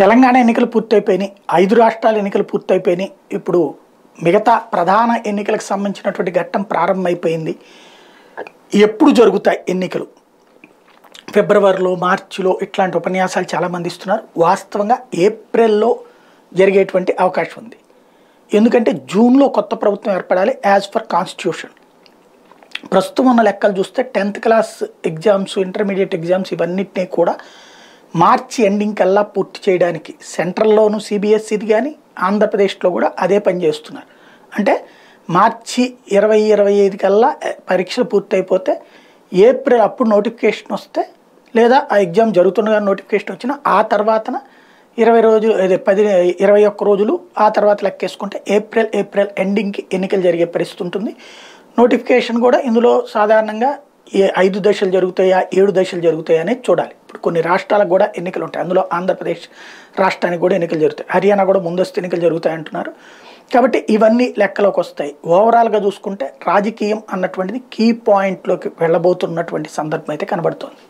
తెలంగాణ ఎన్నికలు పూర్తయిపోయినాయి, 5 రాష్ట్రాల ఎన్నికలు పూర్తయిపోయినాయి. ఇప్పుడు మిగతా ప్రధాన ఎన్నికలకు సంబంధించినటువంటి ఘట్టం ప్రారంభమైపోయింది. ఎప్పుడు జరుగుతాయి ఎన్నికలు? ఫిబ్రవరిలో, మార్చిలో ఇట్లాంటి ఉపన్యాసాలు చాలామంది ఇస్తున్నారు. వాస్తవంగా ఏప్రిల్లో జరిగేటువంటి అవకాశం ఉంది. ఎందుకంటే జూన్లో కొత్త ప్రభుత్వం ఏర్పడాలి యాజ్ పర్ కాన్స్టిట్యూషన్. ప్రస్తుతం ఉన్న లెక్కలు చూస్తే 10th class exams, intermediate exams ఇవన్నిటినీ కూడా మార్చి ఎండింగ్ కల్లా పూర్తి చేయడానికి సెంట్రల్లోనూ సిబిఎస్ఈది కానీ ఆంధ్రప్రదేశ్లో కూడా అదే పని చేస్తున్నారు. అంటే మార్చి 2025 కల్లా పరీక్షలు పూర్తయిపోతే ఏప్రిల్ అప్పుడు నోటిఫికేషన్ వస్తే, లేదా ఆ ఎగ్జామ్ జరుగుతుండగా నోటిఫికేషన్ వచ్చినా ఆ తర్వాతన 20 రోజులు, 21 రోజులు ఆ తర్వాత లెక్కేసుకుంటే ఏప్రిల్ ఎండింగ్కి ఎన్నికలు జరిగే పరిస్థితి ఉంటుంది. నోటిఫికేషన్ కూడా ఇందులో సాధారణంగా 5 దశలు జరుగుతాయా, 7 దశలు జరుగుతాయా అనేది చూడాలి. ఇప్పుడు కొన్ని రాష్ట్రాలకు కూడా ఎన్నికలు ఉంటాయి. అందులో ఆంధ్రప్రదేశ్ రాష్ట్రానికి కూడా ఎన్నికలు జరుగుతాయి. హర్యానా కూడా ముందస్తు ఎన్నికలు జరుగుతాయి అంటున్నారు. కాబట్టి ఇవన్నీ లెక్కలోకి వస్తాయి. ఓవరాల్గా చూసుకుంటే రాజకీయం అన్నటువంటిది కీ పాయింట్లోకి వెళ్ళబోతున్నటువంటి సందర్భం అయితే కనబడుతోంది.